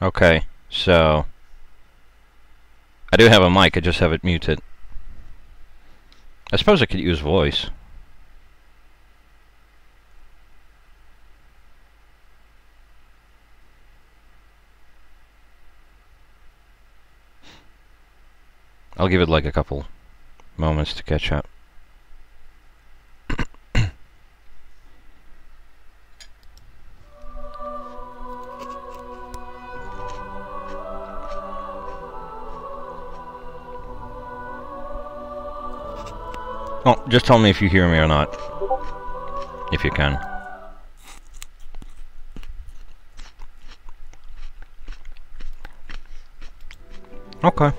Okay, so I do have a mic, I just have it muted. I suppose I could use voice. I'll give it like a couple moments to catch up. Oh, just tell me if you hear me or not. If you can. Okay.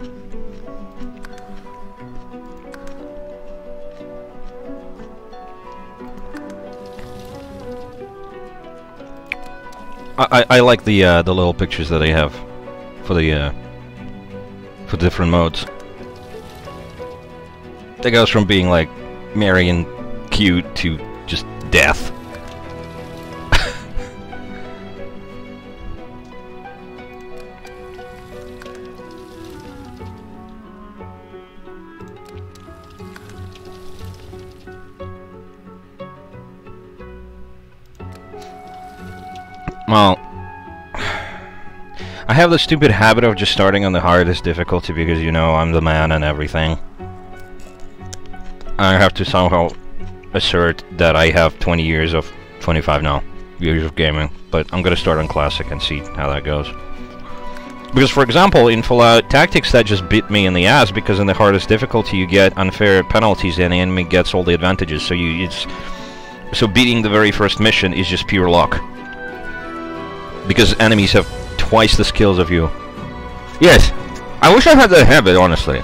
I like the little pictures that they have for the different modes. That goes from being like merry and cute to just death. Well, I have the stupid habit of just starting on the hardest difficulty because, you know, I'm the man and everything. I have to somehow assert that I have 25 now, years of gaming, but I'm gonna start on Classic and see how that goes. Because, for example, in Fallout Tactics, that just bit me in the ass, because in the hardest difficulty you get unfair penalties and the enemy gets all the advantages, so beating the very first mission is just pure luck. Because enemies have twice the skills of you. Yes, I wish I had that habit, honestly.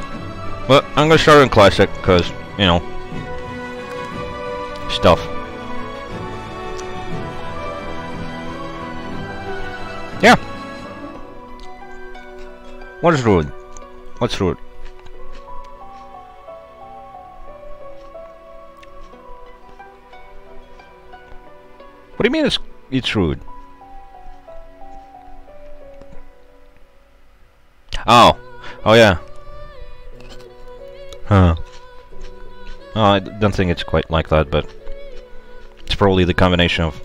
But I'm gonna start on Classic, because, you know, stuff. Yeah. What is rude? What's rude? What do you mean it's rude? Oh. Oh yeah. Huh. Oh, I don't think it's quite like that, but it's probably the combination of...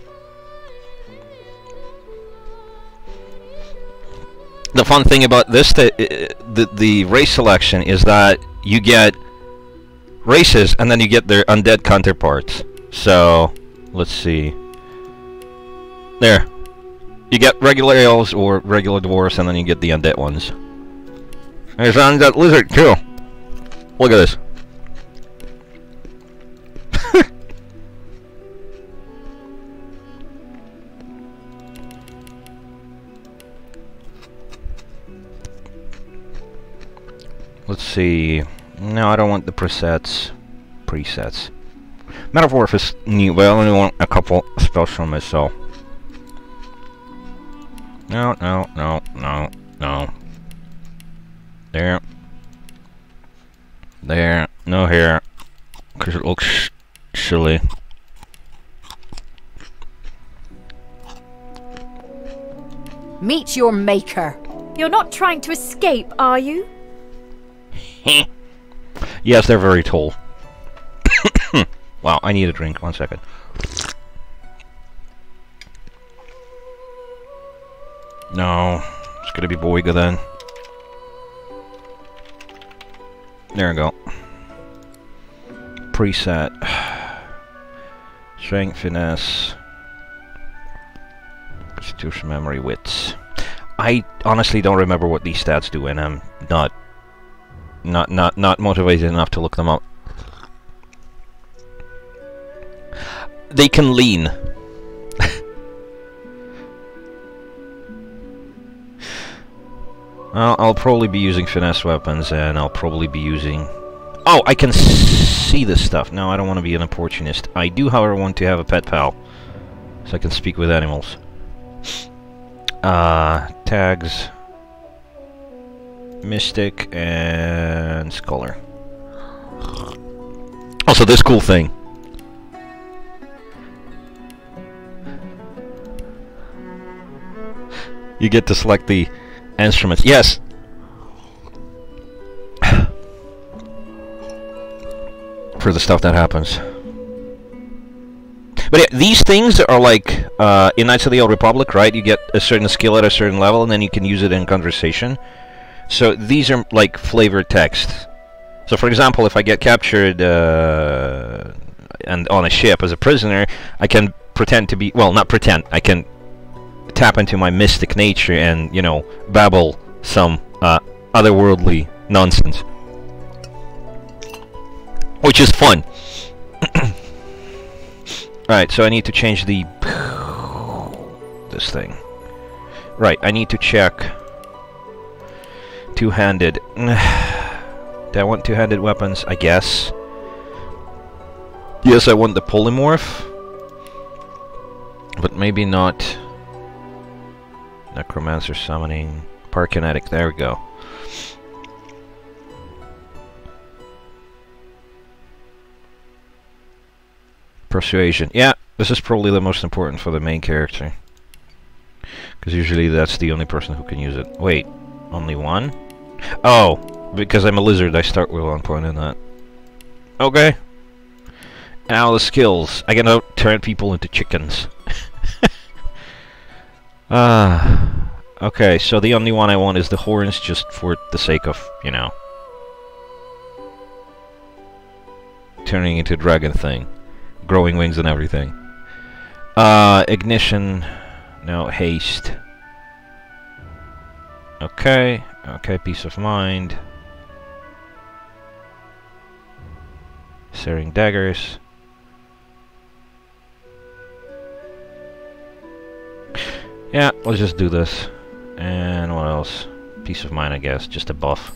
The fun thing about this, the race selection, is that you get races and then you get their undead counterparts. So, let's see. There. You get regular elves or regular dwarves, and then you get the undead ones. There's an undead lizard too. Look at this. Let's see. No, I don't want the presets. Metamorph is new, but I only want a couple spells from myself. No. There. No here. Because it looks silly. Meet your maker. You're not trying to escape, are you? Yes, they're very tall. Wow, I need a drink. 1 second. No, it's gonna be Boyga then. There we go. Preset. Strength, finesse. Constitution, memory, wits. I honestly don't remember what these stats do, and I'm not motivated enough to look them up. They can lean. Well, I'll probably be using finesse weapons, and I'll probably be using... Oh, I can see this stuff. No, I don't want to be an opportunist. I do, however, want to have a pet pal, so I can speak with animals. Tags... Mystic and Scholar. Also, this cool thing. You get to select the Instruments, yes. For the stuff that happens. But yeah, these things are like in Knights of the Old Republic, right? You get a certain skill at a certain level, and then you can use it in conversation. So these are like flavored text. So for example, if I get captured and on a ship as a prisoner, I can pretend to be, well, not pretend, I can tap into my mystic nature and, you know, babble some otherworldly nonsense. Which is fun. Right, so I need to change the... this thing. Right, I need to check... two-handed. Do I want two-handed weapons? I guess. Yes, I want the polymorph. But maybe not... necromancer summoning... Parakinetic, there we go. Persuasion. Yeah, this is probably the most important for the main character. Because usually that's the only person who can use it. Wait, only one? Oh, because I'm a lizard, I start with 1 point in that. Okay. Now the skills. I can turn people into chickens. Okay, so the only one I want is the horns, just for the sake of, you know, turning into a dragon thing. Growing wings and everything. Ignition. No, haste. Okay. Okay, peace of mind. Searing daggers. Yeah, let's just do this. And what else? Peace of mind, I guess. Just a buff.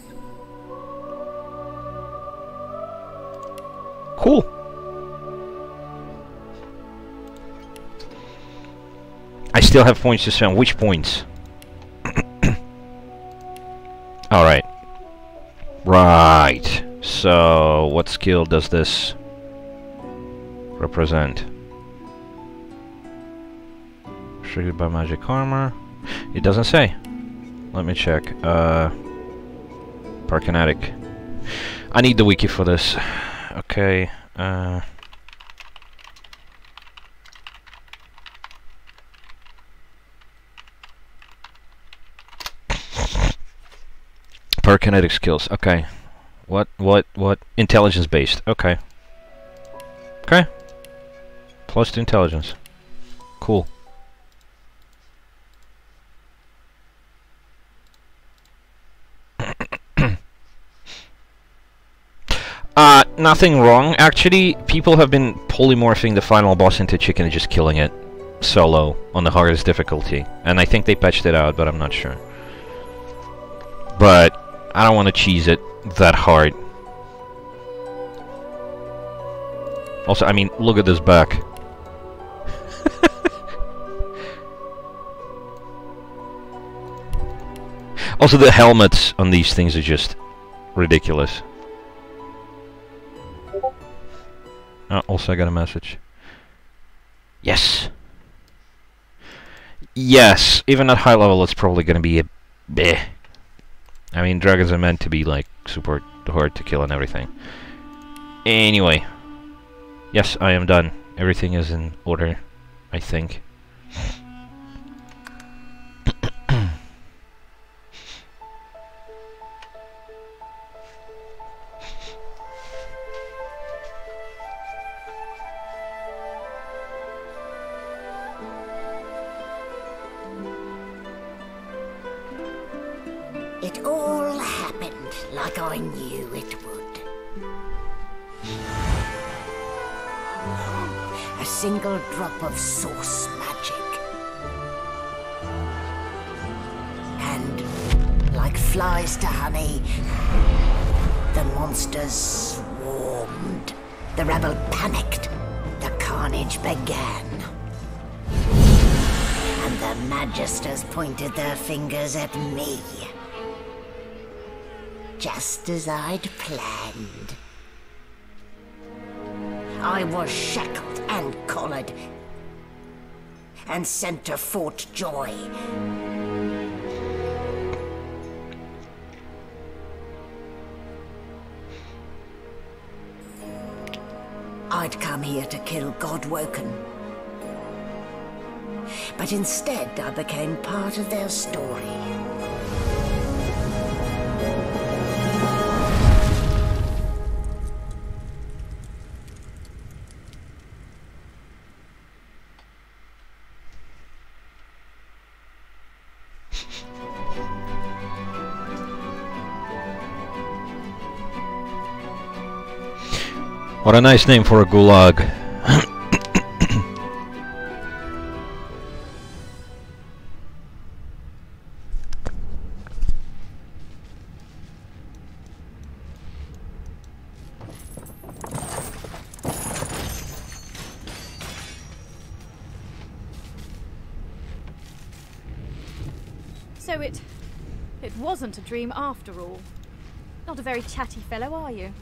Cool. I still have points to spend. Which points? Alright. Right. So, what skill does this represent? Triggered by magic armor. It doesn't say. Let me check. Parakinetic. I need the wiki for this. Okay. Parakinetic skills. Okay. What? Intelligence based. Okay. Okay. Plus 2 intelligence. Cool. Nothing wrong. Actually, people have been polymorphing the final boss into chicken and just killing it solo on the hardest difficulty. And I think they patched it out, but I'm not sure. But I don't want to cheese it that hard. Also, I mean, look at this back. Also, the helmets on these things are just ridiculous. Also, I got a message. Yes. Yes, even at high level, it's probably going to be a bleh. I mean, dragons are meant to be, like, super hard to kill and everything. Anyway. Yes, I am done. Everything is in order, I think. It all happened like I knew it would. A single drop of source magic. And like flies to honey, the monsters swarmed. The rebel panicked. The carnage began. And the magisters pointed their fingers at me. Just as I'd planned. I was shackled and collared and sent to Fort Joy. I'd come here to kill Godwoken. But instead I became part of their story. What a nice name for a gulag. So it wasn't a dream after all. Not a very chatty fellow, are you?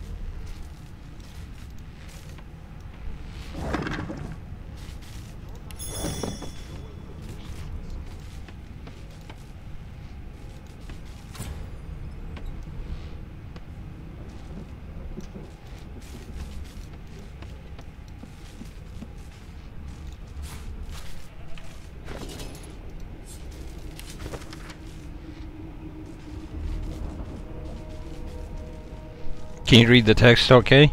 Can you read the text okay?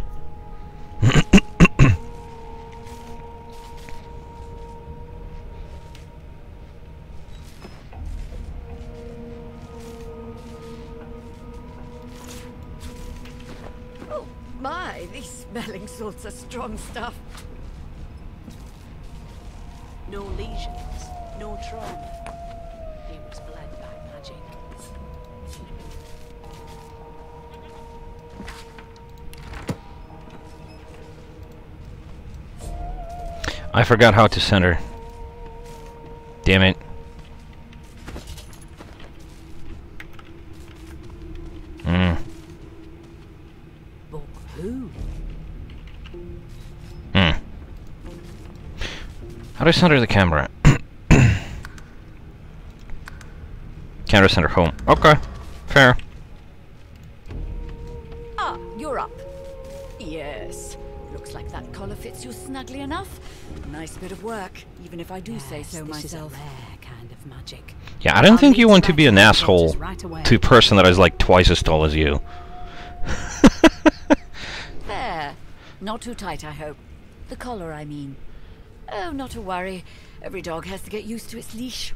Oh my, these smelling salts are strong stuff. No lesions, no trauma. He was bled by magic. I forgot how to center. Damn it. But who? How do I center the camera? Camera center home. Okay. Fair. Ah, you're up. Yes. Looks like that collar fits you snugly enough. Nice bit of work, even if I do say so this myself. Is a rare kind of magic. Yeah, I don't think you want to be an Right asshole away. to a person that is like twice as tall as you. There. Not too tight, I hope. The collar, I mean. Oh, not to worry. Every dog has to get used to its leash.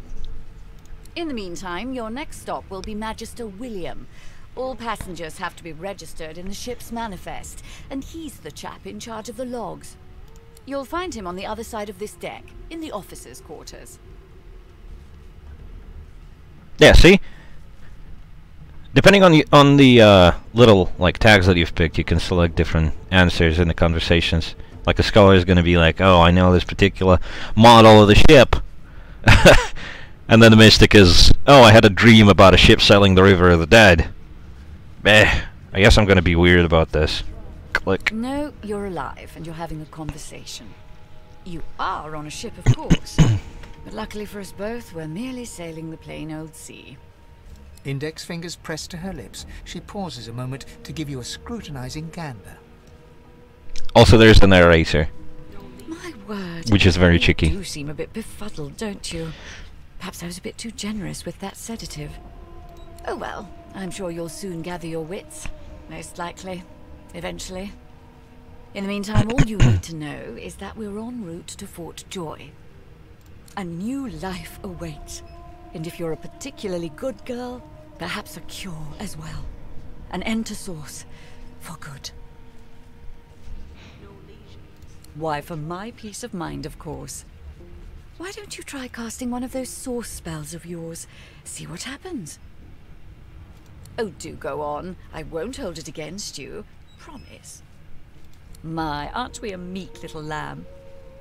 In the meantime, your next stop will be Magister William. All passengers have to be registered in the ship's manifest, and he's the chap in charge of the logs. You'll find him on the other side of this deck, in the officers' quarters. Yeah, see? Depending on the little like tags that you've picked, you can select different answers in the conversations. Like a scholar is going to be like, "Oh, I know this particular model of the ship," and then the mystic is, "Oh, I had a dream about a ship sailing the river of the dead." I guess I'm going to be weird about this. Click. No, you're alive, and you're having a conversation. You are on a ship, of course. But luckily for us both, we're merely sailing the plain old sea. Index fingers pressed to her lips, she pauses a moment to give you a scrutinizing gander. Also, there's the narrator, My word. which is very You cheeky. do seem a bit befuddled, don't you? Perhaps I was a bit too generous with that sedative. Oh well, I'm sure you'll soon gather your wits. Most likely. Eventually. In the meantime, all you need to know is that we're en route to Fort Joy. A new life awaits. And if you're a particularly good girl, perhaps a cure as well. An end to Source. For good. Why, for my peace of mind, of course. Why don't you try casting one of those Source spells of yours? See what happens. Oh, do go on. I won't hold it against you. Promise. My, aren't we a meek little lamb?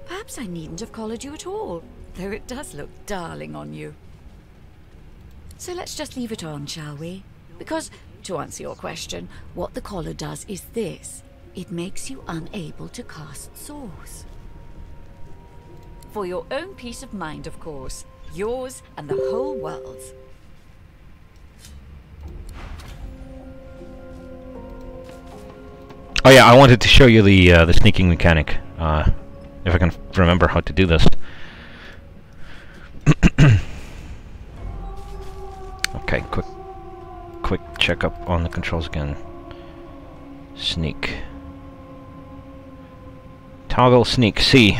Perhaps I needn't have collared you at all, though it does look darling on you. So let's just leave it on, shall we? Because, to answer your question, what the collar does is this. It makes you unable to cast Source. For your own peace of mind, of course. Yours and the whole world's. Oh yeah, I wanted to show you the sneaking mechanic. If I can remember how to do this. Okay, quick checkup on the controls again. Sneak. Toggle sneak C.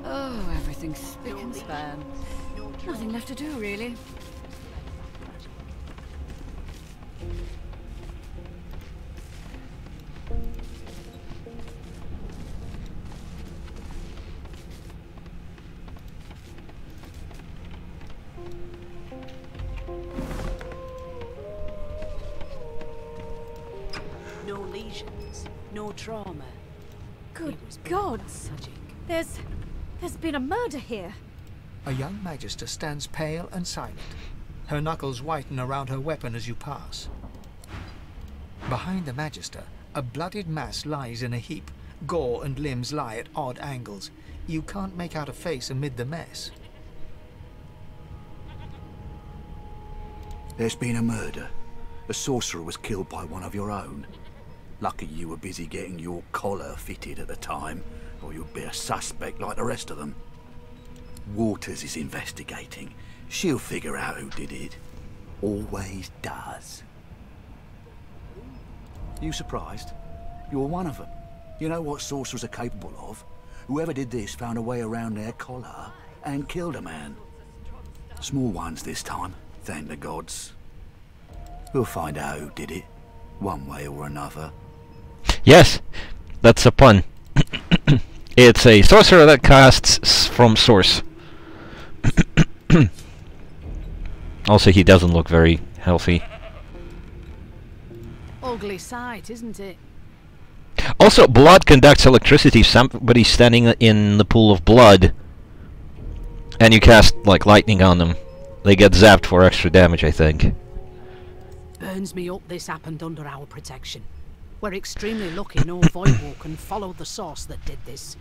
Oh, everything's spick and span. Nothing left to do, really. No lesions, no trauma. Good It was gods! magic. There's been a murder here. A young magister stands pale and silent. Her knuckles whiten around her weapon as you pass. Behind the magister, a bloodied mass lies in a heap. Gore and limbs lie at odd angles. You can't make out a face amid the mess. There's been a murder. A sorcerer was killed by one of your own. Lucky you were busy getting your collar fitted at the time, or you'd be a suspect like the rest of them. Waters is investigating. She'll figure out who did it. Always does. You surprised? You're one of them. You know what sorcerers are capable of? Whoever did this found a way around their collar and killed a man. Small ones this time, thank the gods. We'll find out who did it, one way or another. Yes, that's a pun. It's a sorcerer that casts from source. Also, he doesn't look very healthy. Ugly sight, isn't it? Also, blood conducts electricity. Somebody's standing in the pool of blood, and you cast like lightning on them. They get zapped for extra damage, I think. Burns me up this happened under our protection. We're extremely lucky no Voidwalk and followed the source that did this.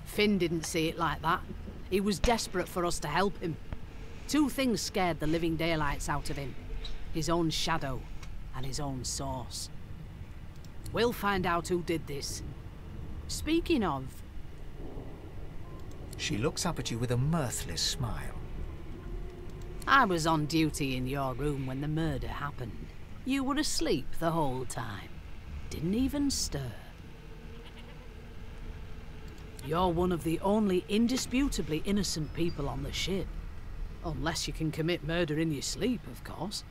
Finn didn't see it like that. He was desperate for us to help him. Two things scared the living daylights out of him. His own shadow and his own source. We'll find out who did this. Speaking of... She looks up at you with a mirthless smile. I was on duty in your room when the murder happened. You were asleep the whole time. Didn't even stir. You're one of the only indisputably innocent people on the ship. Unless you can commit murder in your sleep, of course.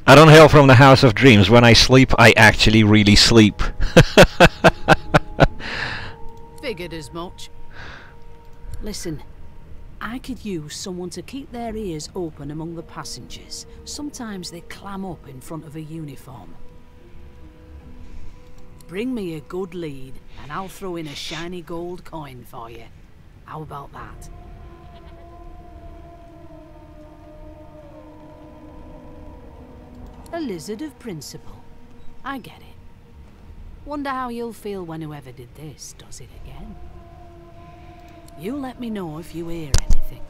I don't hail from the House of Dreams. When I sleep, I actually really sleep. Figured as much. Listen, I could use someone to keep their ears open among the passengers. Sometimes they clam up in front of a uniform. Bring me a good lead, and I'll throw in a shiny gold coin for you. How about that? A lizard of principle. I get it. Wonder how you'll feel when whoever did this does it again. You let me know if you hear anything.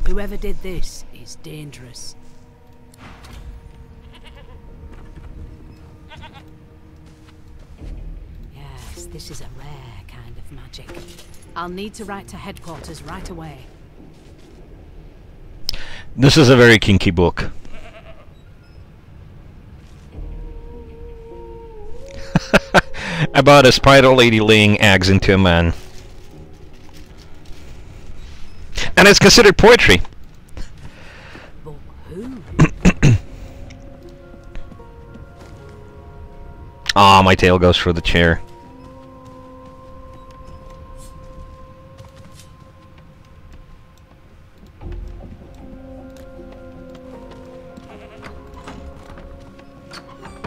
Whoever did this is dangerous. Yes, this is a rare kind of magic. I'll need to write to headquarters right away. This is a very kinky book. About a spider lady laying eggs into a man. And it's considered poetry. But who? Ah, my tail goes through the chair.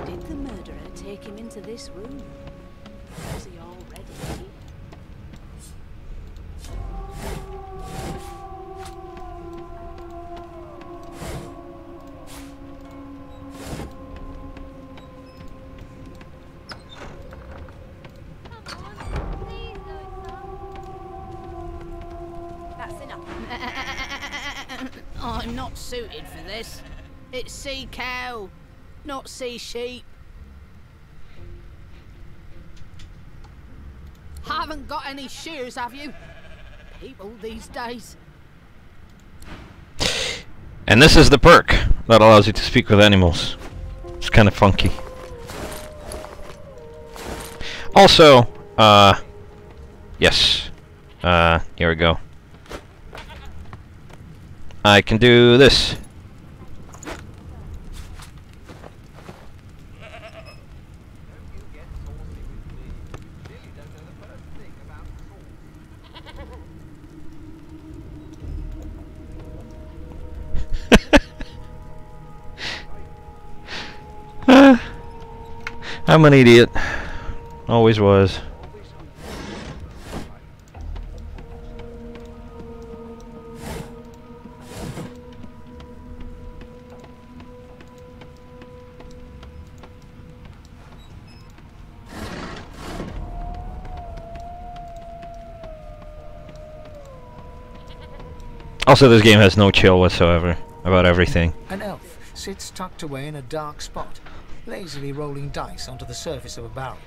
Did the murderer take him into this room? Was he already here? not suited for this. It's sea cow, not sea sheep. Haven't got any shears, have you? People these days. And this is the perk that allows you to speak with animals. It's kind of funky. Also, yes. Here we go. I can do this. I'm an idiot. Always was. Also, this game has no chill whatsoever about everything. An elf sits tucked away in a dark spot, lazily rolling dice onto the surface of a barrel.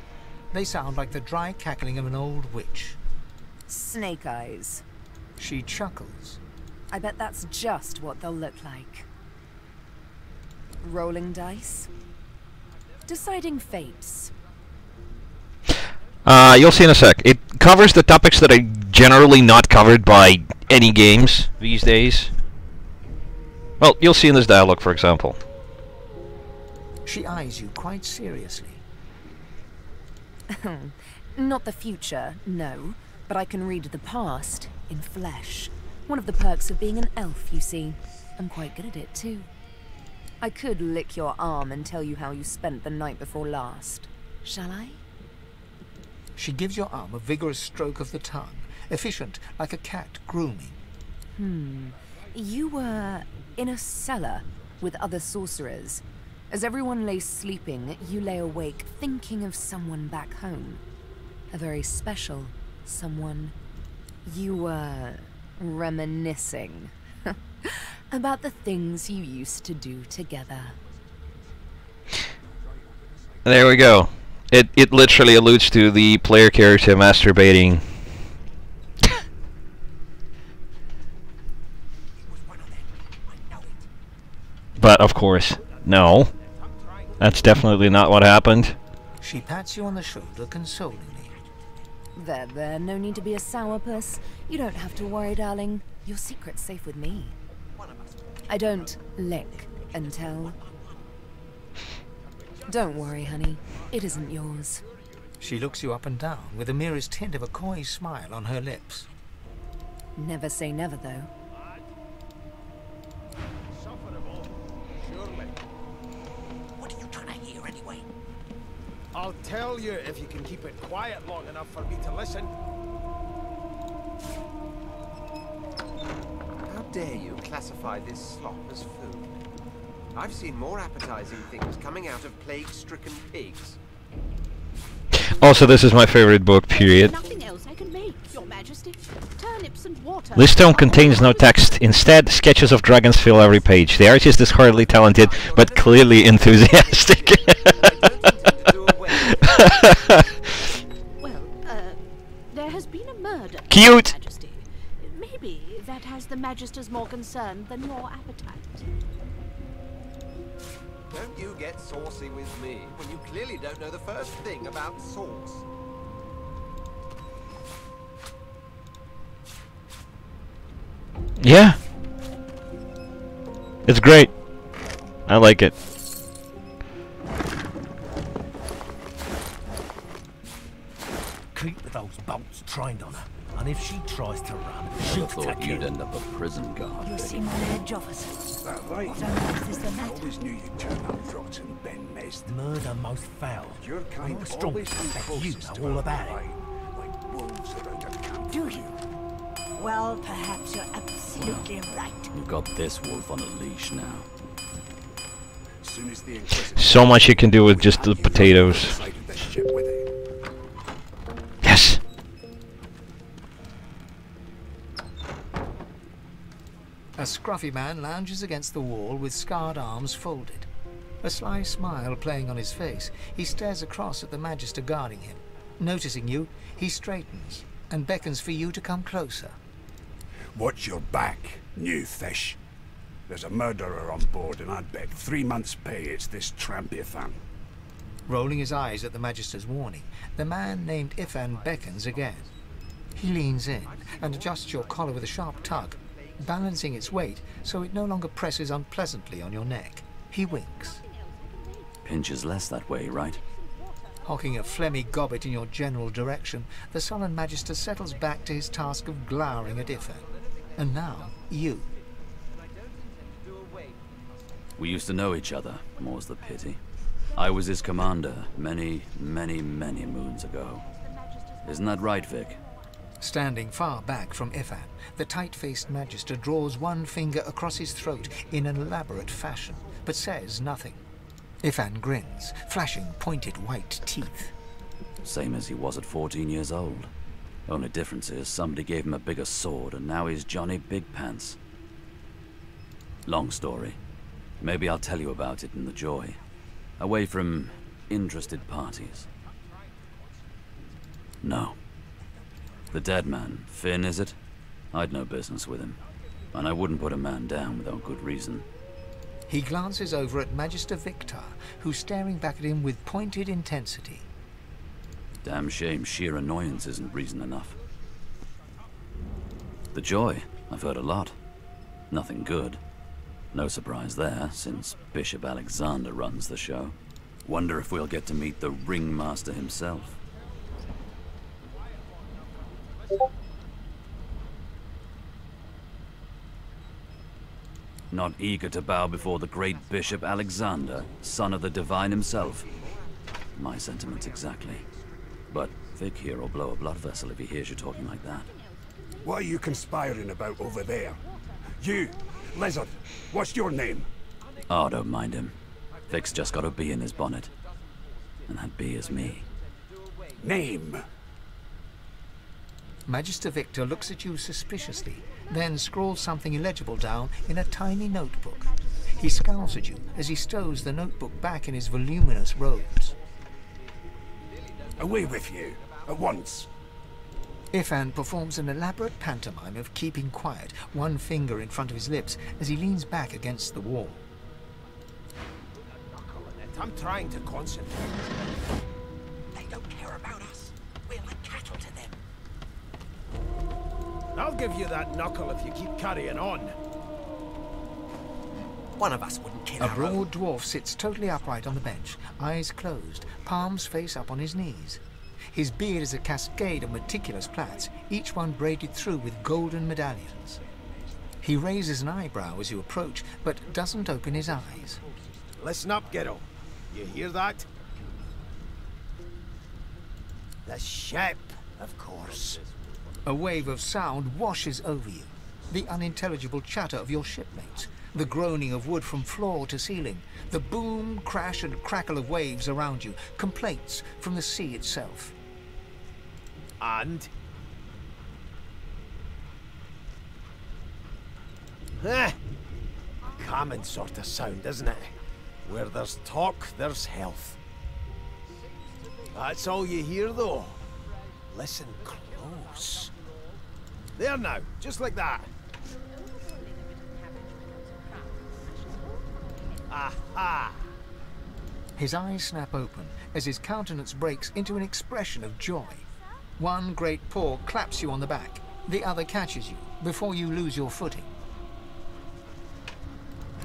They sound like the dry cackling of an old witch. Snake eyes. She chuckles. I bet that's just what they'll look like. Rolling dice. Deciding fates. You'll see in a sec. It covers the topics that are generally not covered by any games these days. Well, you'll see in this dialogue, for example. She eyes you quite seriously. Not the future, no, but I can read the past in flesh. One of the perks of being an elf, you see. I'm quite good at it, too. I could lick your arm and tell you how you spent the night before last. Shall I? She gives your arm a vigorous stroke of the tongue, efficient like a cat grooming. You were in a cellar with other sorcerers. As everyone lay sleeping, you lay awake thinking of someone back home. A very special someone. You were reminiscing about the things you used to do together. There we go. It literally alludes to the player character masturbating. But of course, no. That's definitely not what happened. She pats you on the shoulder consolingly. There, no need to be a sourpuss. You don't have to worry, darling. Your secret's safe with me. I don't lick and tell. Don't worry, honey. It isn't yours. She looks you up and down with the merest hint of a coy smile on her lips. Never say never, though. What are you trying to hear anyway? I'll tell you if you can keep it quiet long enough for me to listen. How dare you classify this slop as food? I've seen more appetizing things coming out of plague-stricken pigs. Also, this is my favorite book, period. Nothing else I can make, Your Majesty. Turnips and water. This tome contains no text. Instead, sketches of dragons fill every page. The artist is hardly talented, but clearly enthusiastic. Well, there has been a murder, Cute! Your Majesty. Maybe that has the Magisters more concerned than your appetite. Don't you get saucy with me when you clearly don't know the first thing about sauce. Yeah. It's great. I like it. Keep those bolts trained on her, and if she tries to run, shoot her Thought you'd kill. end up a prison guard. You seem on edge, officer. That right? What on earth is the I matter? always knew you'd turn up rotten, Ben Mest. Murder most foul. Your kind I'm strong. always been You closest know all to about our it. line, like wolves around a campfire. Do you? Well, perhaps you're absolutely right. You've got this wolf on a leash now. As soon as the Inquisitor So much you can do with just the potatoes. decided the ship with it. Yes! A scruffy man lounges against the wall with scarred arms folded. A sly smile playing on his face, he stares across at the Magister guarding him. Noticing you, he straightens and beckons for you to come closer. Watch your back, new fish. There's a murderer on board, and I'd bet 3 months' pay it's this tramp Ifan. Rolling his eyes at the Magister's warning, the man named Ifan beckons again. He leans in and adjusts your collar with a sharp tug, balancing its weight so it no longer presses unpleasantly on your neck. He winks. Pinches less that way, right? Hocking a phlegmy gobbet in your general direction, the sullen Magister settles back to his task of glowering at Ifan. And now, you. We used to know each other, more's the pity. I was his commander many, many, many moons ago. Isn't that right, Vic? Standing far back from Ifan, the tight-faced Magister draws one finger across his throat in an elaborate fashion, but says nothing. Ifan grins, flashing pointed white teeth. Same as he was at 14 years old. Only difference is somebody gave him a bigger sword and now he's Johnny Big Pants. Long story. Maybe I'll tell you about it in the Joy. Away from interested parties. No. The dead man, Finn, is it? I'd no business with him. And I wouldn't put a man down without good reason. He glances over at Magister Victor, who's staring back at him with pointed intensity. Damn shame sheer annoyance isn't reason enough. The Joy, I've heard a lot. Nothing good. No surprise there, since Bishop Alexander runs the show. Wonder if we'll get to meet the ringmaster himself. Not eager to bow before the great Bishop Alexander, son of the divine himself. My sentiments exactly. But Vic here will blow a blood vessel if he hears you talking like that. What are you conspiring about over there? You, Lizard, what's your name? Oh, don't mind him. Vic's just got a bee in his bonnet. And that bee is me. Name? Magister Victor looks at you suspiciously, then scrawls something illegible down in a tiny notebook. He scowls at you as he stows the notebook back in his voluminous robes. Away with you, at once. Ifan performs an elaborate pantomime of keeping quiet, one finger in front of his lips as he leans back against the wall. I'm trying to concentrate. They don't care about us. We're like cattle to them. I'll give you that knuckle if you keep carrying on. One of us wouldn't kill A our own. broad dwarf sits totally upright on the bench, eyes closed, palms face up on his knees. His beard is a cascade of meticulous plaits, each one braided through with golden medallions. He raises an eyebrow as you approach, but doesn't open his eyes. Listen up, kiddo. You hear that? The ship, of course. A wave of sound washes over you. The unintelligible chatter of your shipmates, the groaning of wood from floor to ceiling, the boom, crash and crackle of waves around you, complaints from the sea itself. And? Eh, common sort of sound, isn't it? Where there's talk, there's health. That's all you hear, though. Listen close. There now, just like that. Aha! His eyes snap open as his countenance breaks into an expression of joy. One great paw claps you on the back. The other catches you before you lose your footing.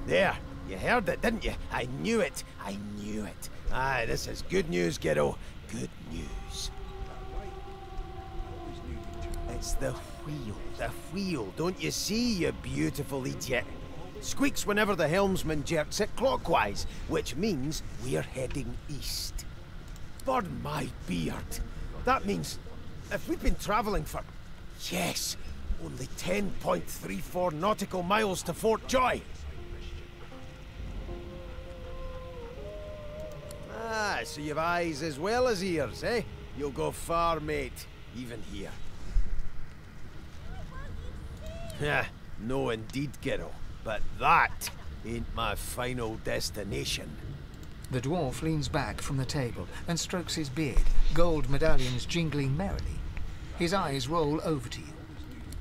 There, you heard it, didn't you? I knew it. I knew it. Aye, this is good news, kiddo. Good news. It's the wheel. The wheel. Don't you see, you beautiful idiot? Squeaks whenever the helmsman jerks it clockwise, which means we're heading east. Burn my beard. That means if we've been travelling for, yes, only 10.34 nautical miles to Fort Joy. Ah, so you've eyes as well as ears, eh? You'll go far, mate, even here. Yeah, No indeed, Gero. But that ain't my final destination. The dwarf leans back from the table and strokes his beard, gold medallions jingling merrily. His eyes roll over to you.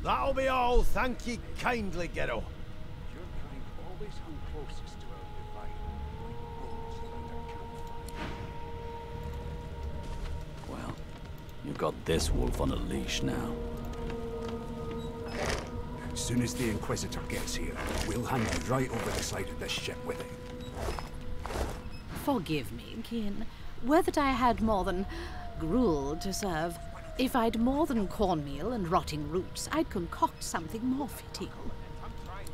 That'll be all, thank ye kindly, Gero. Well, you've got this wolf on a leash now. As soon as the Inquisitor gets here, we'll hand you right over the side of this ship with him. Forgive me, kin. Were that I had more than gruel to serve. If I'd more than cornmeal and rotting roots, I'd concoct something more fitting.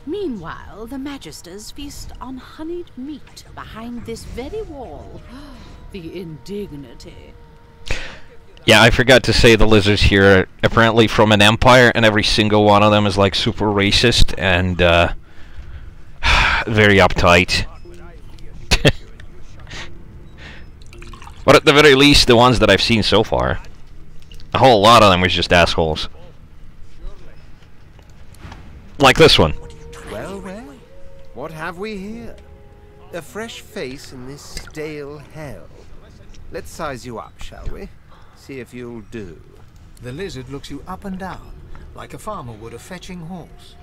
Meanwhile, the Magisters feast on honeyed meat behind this very wall. The indignity. Yeah, I forgot to say the lizards here are apparently from an empire, and every single one of them is like super racist and very uptight. But at the very least, the ones that I've seen so far, a whole lot of them was just assholes. Like this one. Well, well, what have we here? A fresh face in this stale hell. Let's size you up, shall we? See if you'll do. The lizard looks you up and down, like a farmer would a fetching horse.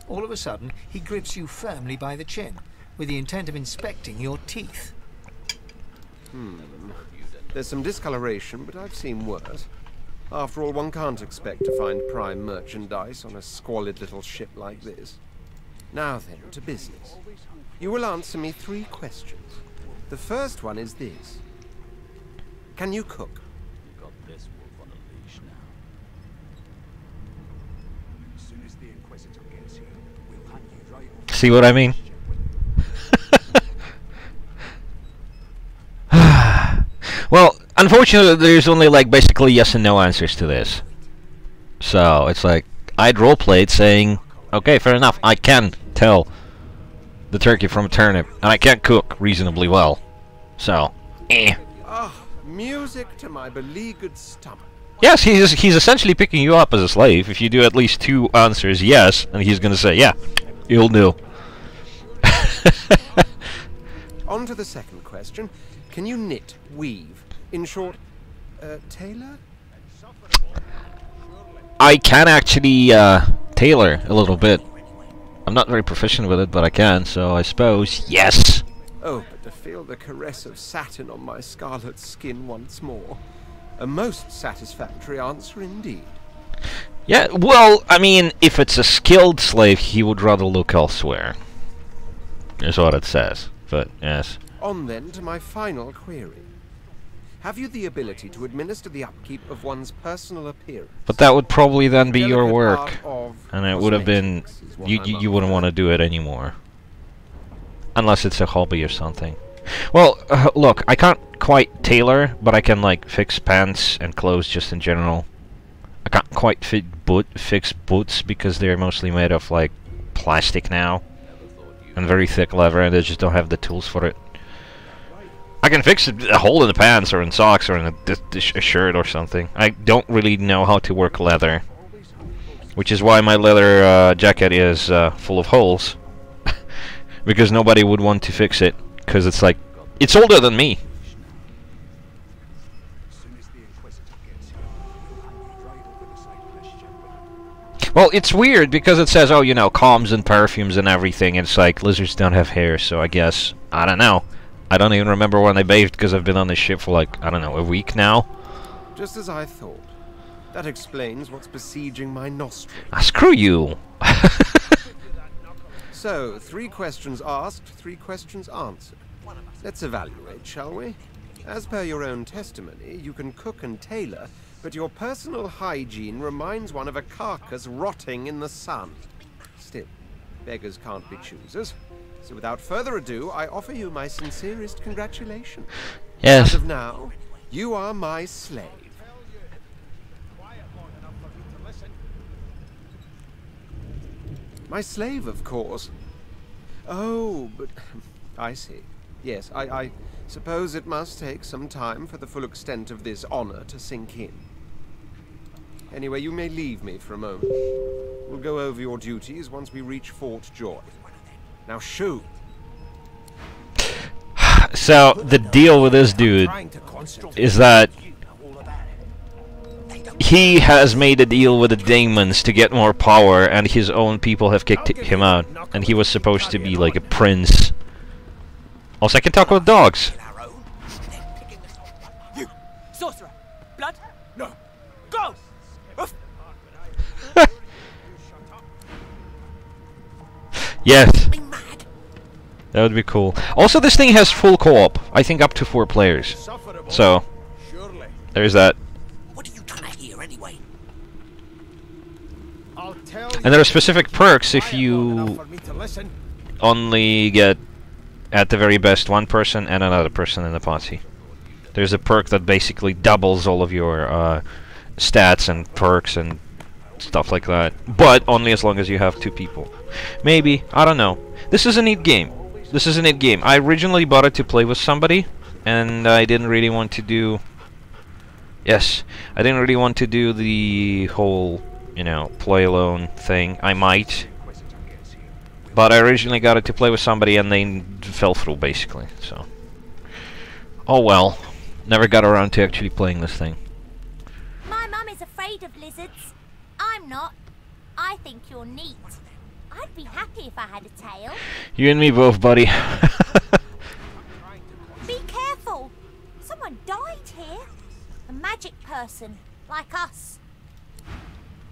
All of a sudden, he grips you firmly by the chin, with the intent of inspecting your teeth. There's some discoloration, but I've seen worse. After all, one can't expect to find prime merchandise on a squalid little ship like this. Now then, to business. You will answer me 3 questions. The first one is this. Can you cook? You've got this wolf on a leash now. As soon as the Inquisitor gets here, we'll hand you right over. See what I mean? Well, unfortunately, there's only like basically yes and no answers to this. So it's like I'd roleplayed saying, okay, fair enough, I can tell the turkey from a turnip, and I can cook reasonably well. So, Music to my beleaguered stomach. yes, he's essentially picking you up as a slave. If you do at least 2 answers yes, and he's gonna say, yeah, you'll do. On to the second question. Can you knit, weave? In short, tailor? I can actually tailor a little bit. I'm not very proficient with it, but I can, so I suppose yes. Oh, but to feel the caress of satin on my scarlet skin once more. A most satisfactory answer indeed. Yeah, well, I mean, if it's a skilled slave, he would rather look elsewhere. Is what it says, but yes. On then to my final query. Have you the ability to administer the upkeep of one's personal appearance? But that would probably then be your Delicate work, art of and it would have been... cosmetics is what You I'm wouldn't want to do it anymore. Unless it's a hobby or something. Well, look, I can't quite tailor, but I can, like, fix pants and clothes just in general. I can't quite fix boots because they're mostly made of, like, plastic now. And very thick leather, and I just don't have the tools for it. I can fix a hole in the pants, or in socks, or in a shirt or something. I don't really know how to work leather. Which is why my leather jacket is full of holes. Because nobody would want to fix it. Because it's like... It's older than me. Well, it's weird because it says, oh, you know, calms and perfumes and everything. And it's like, lizards don't have hair, so I guess... I don't know. I don't even remember when I bathed because I've been on this ship for like, I don't know, a week now. Just as I thought. That explains what's besieging my nostrils. Ah, screw you. So, 3 questions asked, 3 questions answered. Let's evaluate, shall we? As per your own testimony, you can cook and tailor, but your personal hygiene reminds one of a carcass rotting in the sun. Still, beggars can't be choosers. So without further ado, I offer you my sincerest congratulations. Yes. As of now, you are my slave. My slave, of course. Oh, but I see. Yes, I suppose it must take some time for the full extent of this honor to sink in. Anyway, you may leave me for a moment. We'll go over your duties once we reach Fort Joy. Now shoot! So, the deal with this dude is that he has made a deal with the demons to get more power, and his own people have kicked him out. And he was supposed to be like a prince. Also, I can talk with dogs. You, sorcerer! Blood? No. Go! Yes. That would be cool. Also, this thing has full co-op. I think up to 4 players. So, there's that. What are you trying to hear anyway? And there are specific perks if you only get, at the very best, one person and another person in the posse. There's a perk that basically doubles all of your stats and perks and stuff like that. But only as long as you have 2 people. Maybe. I don't know. This is a neat game. This is a neat game. I originally bought it to play with somebody, and I didn't really want to do... Yes, I didn't really want to do the whole, you know, play alone thing. I might. But I originally got it to play with somebody, and they fell through, basically, so... Oh well. Never got around to actually playing this thing. My mum is afraid of lizards. I'm not. I think you're neat. I'd be happy if I had a tail. You and me both, buddy. Be careful! Someone died here. A magic person, like us.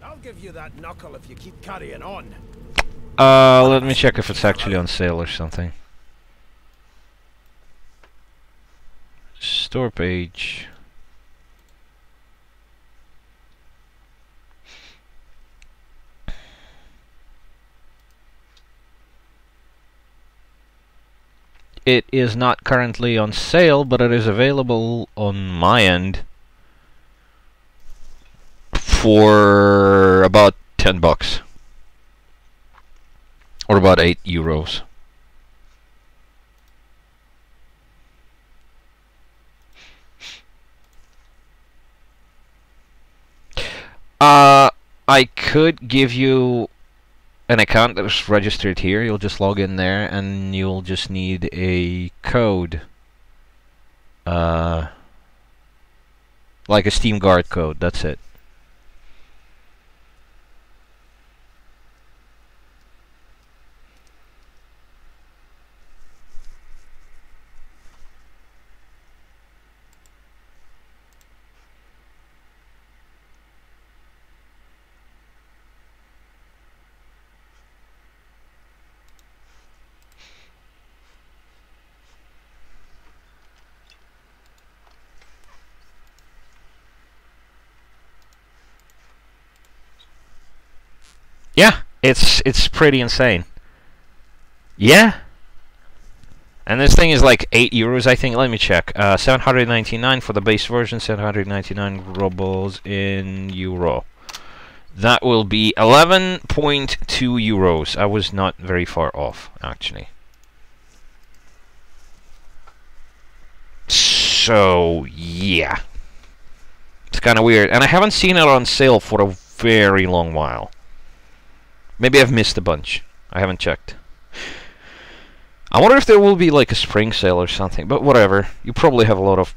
I'll give you that knuckle if you keep carrying on. Let me check if it's actually on sale or something. Store page. It is not currently on sale, but it is available on my end for about $10 or about €8. I could give you an account that is registered here. You'll just log in there and you'll just need a code. Like a Steam Guard code, that's it. Yeah, it's pretty insane. Yeah. And this thing is like €8, I think. Let me check. 799 for the base version, 799 rubles in euro. That will be 11.2 euros. I was not very far off, actually. So, yeah. It's kind of weird. And I haven't seen it on sale for a very long while. Maybe I've missed a bunch. I haven't checked. I wonder if there will be like a spring sale or something, but whatever. You probably have a lot of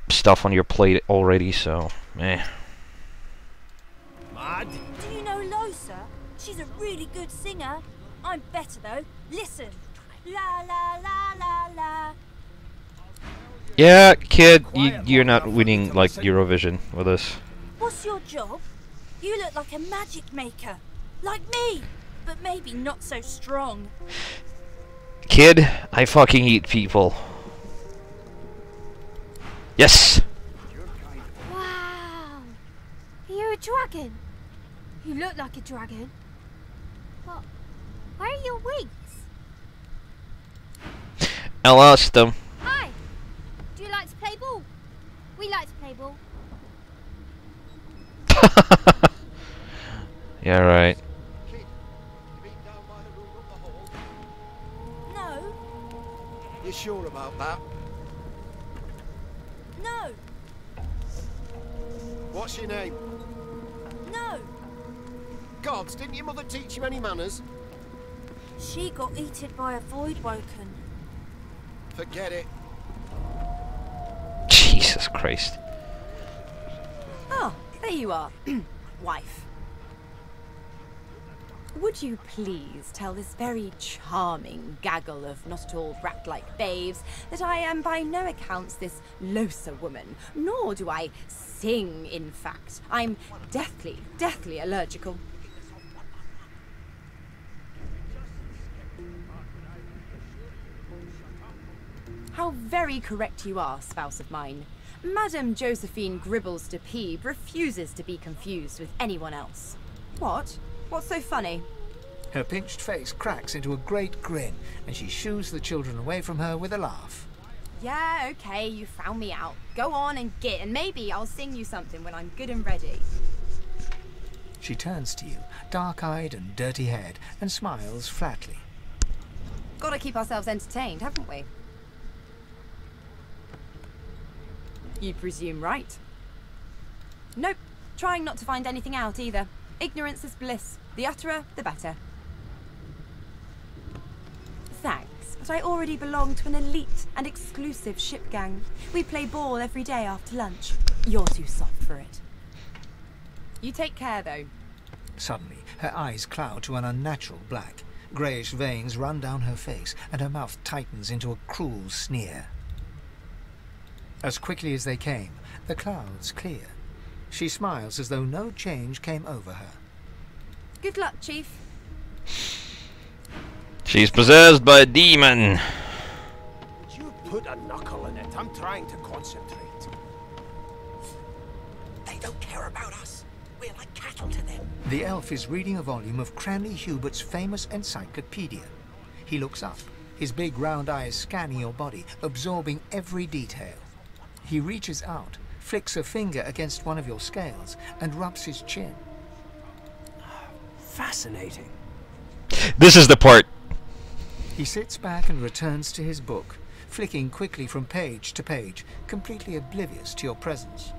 stuff on your plate already, so eh. Mad? Do you know Losa? She's a really good singer. I'm better though. Listen. La la la la la. Yeah, kid, you're not winning like Eurovision with us. What's your job? You look like a magic maker. Like me, but maybe not so strong. Kid, I fucking eat people. Yes! Wow! You're a dragon. You look like a dragon. But where are your wings? I lost them. Hi! Do you like to play ball? We like to play ball. Yeah, right. You sure about that? No. What's your name? Gods, didn't your mother teach you any manners? She got eaten by a void woken. Forget it. Jesus Christ. Oh, there you are, wife. Would you please tell this very charming gaggle of not-at-all rat-like babes that I am by no accounts this loaser woman, nor do I sing, in fact. I'm deathly, deathly allergical. How very correct you are, spouse of mine. Madame Josephine Gribbles de Peeb refuses to be confused with anyone else. What? What's so funny? Her pinched face cracks into a great grin, and she shoos the children away from her with a laugh. Yeah, okay, you found me out. Go on and git, and maybe I'll sing you something when I'm good and ready. She turns to you, dark-eyed and dirty-haired, and smiles flatly. Gotta keep ourselves entertained, haven't we? You presume right. Nope, trying not to find anything out either. Ignorance is bliss. The utterer, the better. Thanks, but I already belong to an elite and exclusive ship gang. We play ball every day after lunch. You're too soft for it. You take care, though. Suddenly, her eyes cloud to an unnatural black. Greyish veins run down her face, and her mouth tightens into a cruel sneer. As quickly as they came, the clouds clear. She smiles as though no change came over her. Good luck, Chief. She's possessed by a demon. Would you put a knuckle in it? I'm trying to concentrate. They don't care about us. We're like cattle to them. The elf is reading a volume of Cranley Hubert's famous encyclopedia. He looks up, his big round eyes scanning your body, absorbing every detail. He reaches out, flicks a finger against one of your scales, and rubs his chin. Fascinating. This is the part. He sits back and returns to his book, flicking quickly from page to page, completely oblivious to your presence.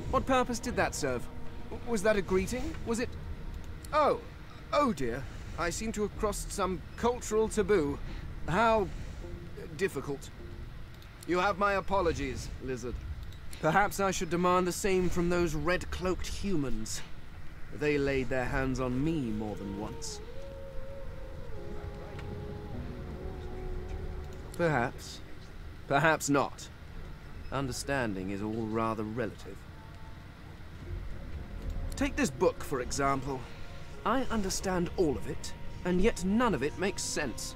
What purpose did that serve? Was that a greeting? Was it... Oh dear. I seem to have crossed some cultural taboo. How... difficult. You have my apologies, Lizard. Perhaps I should demand the same from those red-cloaked humans. They laid their hands on me more than once. Perhaps. Perhaps not. Understanding is all rather relative. Take this book, for example. I understand all of it, and yet none of it makes sense.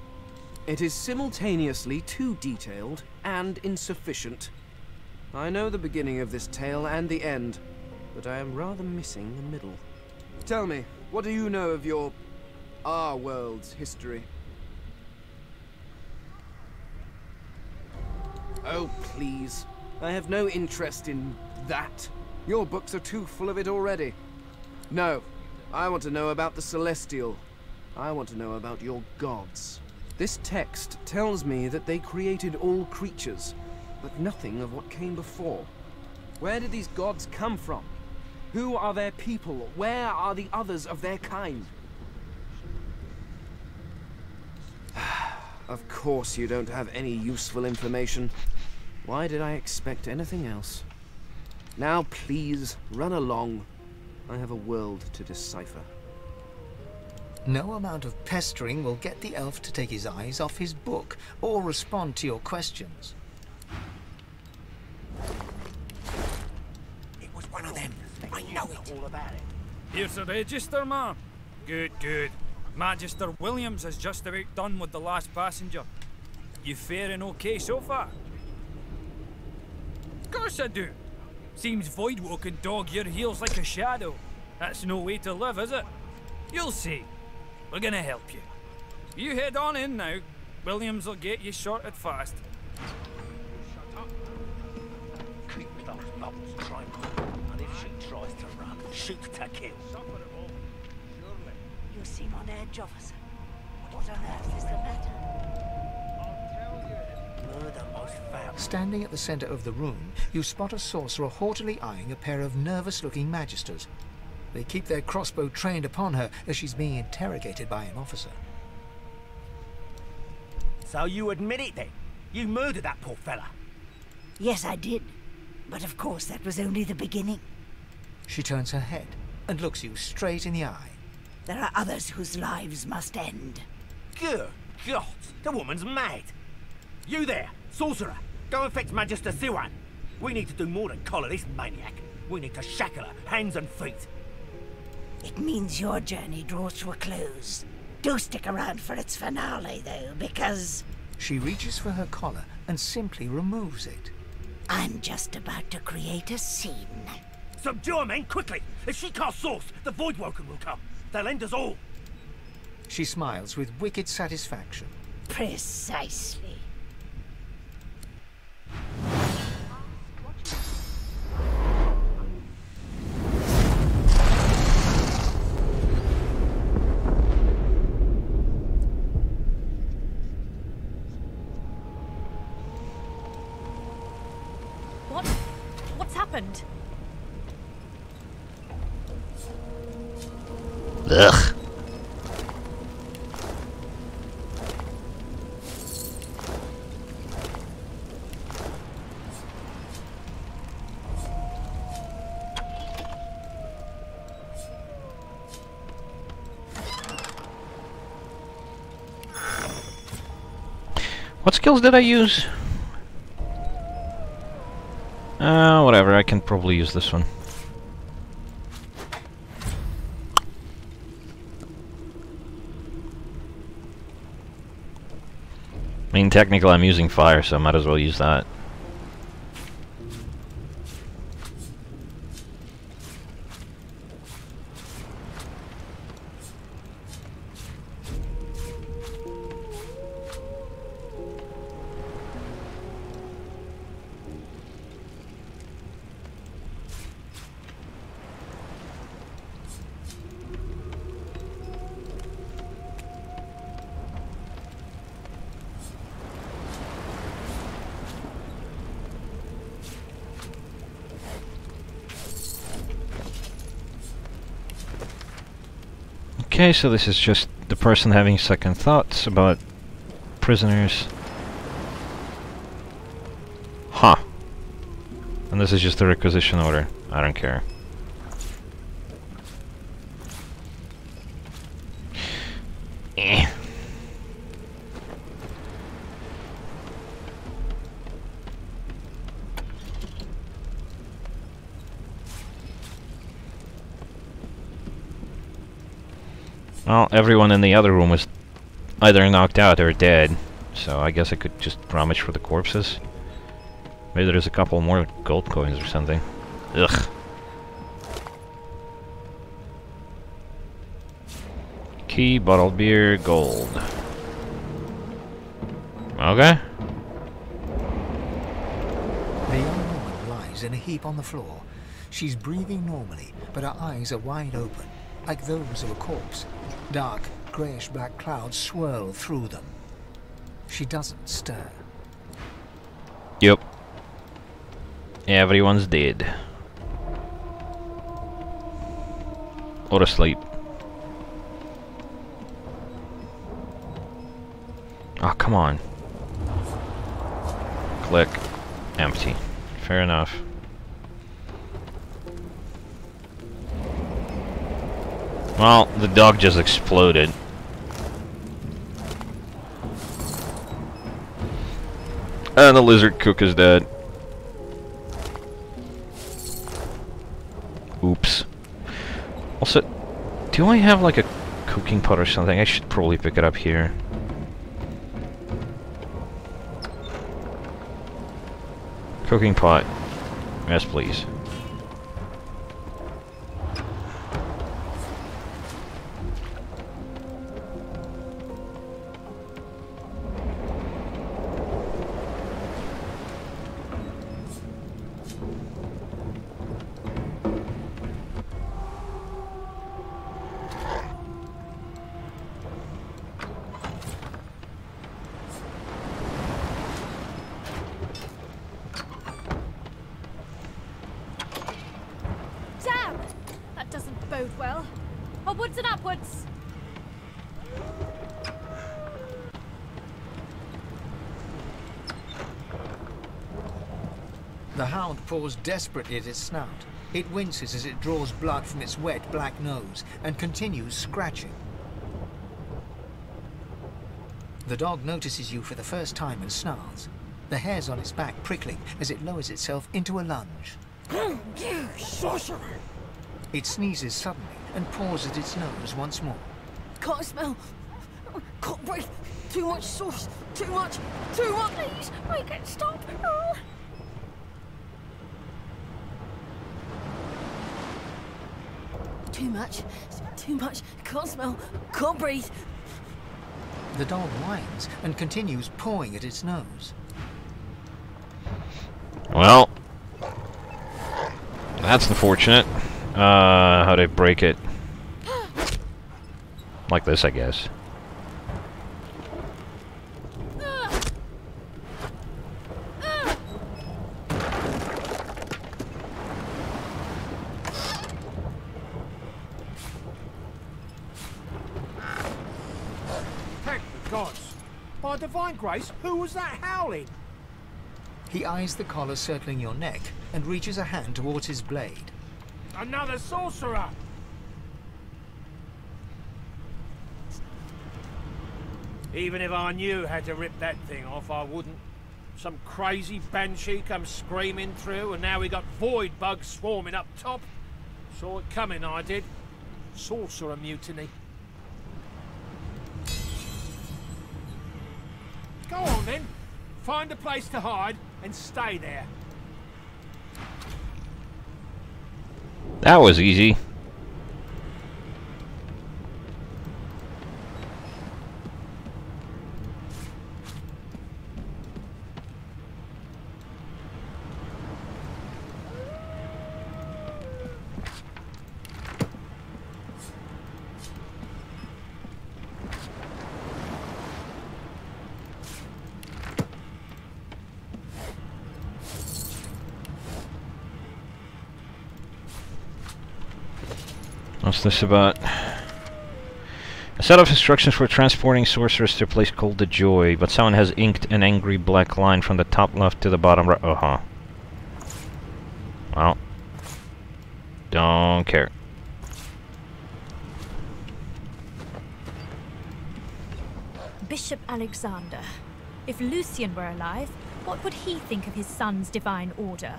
It is simultaneously too detailed and insufficient. I know the beginning of this tale and the end, but I am rather missing the middle. Tell me, what do you know of our world's history? Oh, please. I have no interest in that. Your books are too full of it already. No, I want to know about the Celestial. I want to know about your gods. This text tells me that they created all creatures, but nothing of what came before. Where did these gods come from? Who are their people? Where are the others of their kind? Of course you don't have any useful information. Why did I expect anything else? Now please, run along. I have a world to decipher. No amount of pestering will get the elf to take his eyes off his book or respond to your questions. It was one of them. I know it. All about it. Here's the register, ma'am. Good, good. Magister Williams is just about done with the last passenger. You faring okay so far? Of course I do. Seems void-walk can dog your heels like a shadow. That's no way to live, is it? You'll see. We're gonna help you. You head on in now. Williams will get you sorted fast. Keep those bubbles trying, and if she tries to run, shoot to kill. You seem on edge, officer. What on earth is the matter? Murder most foul. Standing at the center of the room, you spot a sorcerer haughtily eyeing a pair of nervous-looking magisters. They keep their crossbow trained upon her as she's being interrogated by an officer. So you admit it then? You murdered that poor fella? Yes, I did. But of course, that was only the beginning. She turns her head and looks you straight in the eye. There are others whose lives must end. Good God, the woman's mad. You there, sorcerer, go and fetch Magister Siwan. We need to do more than collar this maniac. We need to shackle her, hands and feet. It means your journey draws to a close. Do stick around for its finale, though, because... She reaches for her collar and simply removes it. I'm just about to create a scene. Subdue her, men, quickly! If she casts Source, the Voidwoken will come. They'll end us all. She smiles with wicked satisfaction. Precisely. What's happened? Ugh. What skills did I use? Whatever, I can probably use this one. I mean, technically I'm using fire, so I might as well use that. Okay, so this is just the person having second thoughts about prisoners. Huh. And this is just a requisition order. I don't care. Eh. Well, everyone in the other room was either knocked out or dead, so I guess I could just rummage for the corpses. Maybe there's a couple more gold coins or something. Ugh. Key, bottled beer, gold. Okay. The young woman lies in a heap on the floor. She's breathing normally, but her eyes are wide open, like those of a corpse. Dark, greyish-black clouds swirl through them. She doesn't stir. Yep. Everyone's dead. Or asleep. Oh, come on. Click. Empty. Fair enough. Well, the dog just exploded. And the lizard cook is dead. Oops. Also, do I have like a cooking pot or something? I should probably pick it up here. Cooking pot. Yes, please. Onwards and upwards! The hound paws desperately at its snout. It winces as it draws blood from its wet black nose and continues scratching. The dog notices you for the first time and snarls, the hairs on its back prickling as it lowers itself into a lunge. You sorcerer! It sneezes suddenly and paws at its nose once more. Can't smell. Can't breathe. Too much sauce. Too much. Please, make it stop. Oh. Too much. Can't smell. Can't breathe. The dog whines and continues pawing at its nose. Well, that's unfortunate. How'd I break it? Like this, I guess. Thank the gods. By divine grace, who was that howling? He eyes the collar circling your neck and reaches a hand towards his blade. Another sorcerer! Even if I knew how to rip that thing off, I wouldn't. Some crazy banshee comes screaming through, and now we got void bugs swarming up top. Saw it coming, I did. Sorcerer mutiny. Go on then. Find a place to hide and stay there. That was easy. What's this about? A set of instructions for transporting sorcerers to a place called the Joy, but someone has inked an angry black line from the top left to the bottom right. Well, don't care. Bishop Alexander. If Lucian were alive, what would he think of his son's divine order?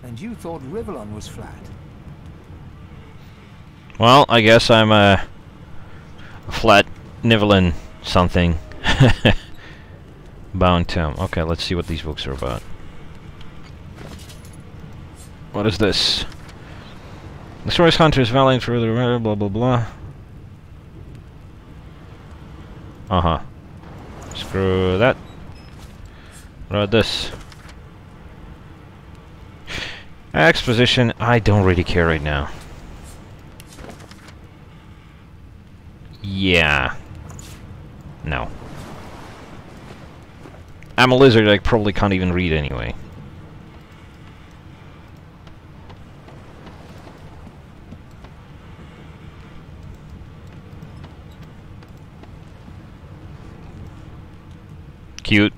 And you thought Rivellon was flat. Well, I guess I'm a flat Nivelin something. Bound Tomb. Okay, let's see what these books are about. What is this? The Source Hunter is valiant for the blah blah blah. Screw that. What about this? Exposition, I don't really care right now. Yeah. No. I'm a lizard, I probably can't even read anyway. Cute.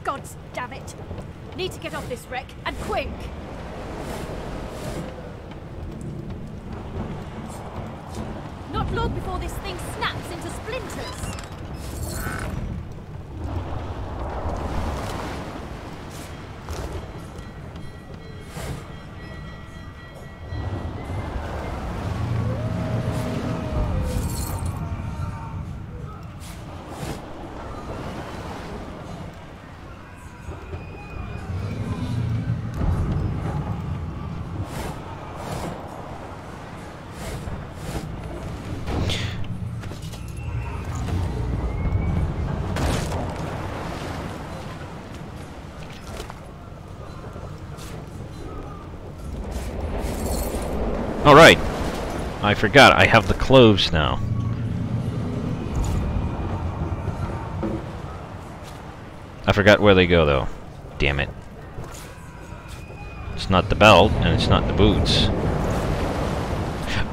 Gods damn it! Need to get off this wreck, and quick! Not long before this thing snaps into splinters! Alright. I forgot, I have the cloves now. I forgot where they go though. Damn it. It's not the belt, and it's not the boots.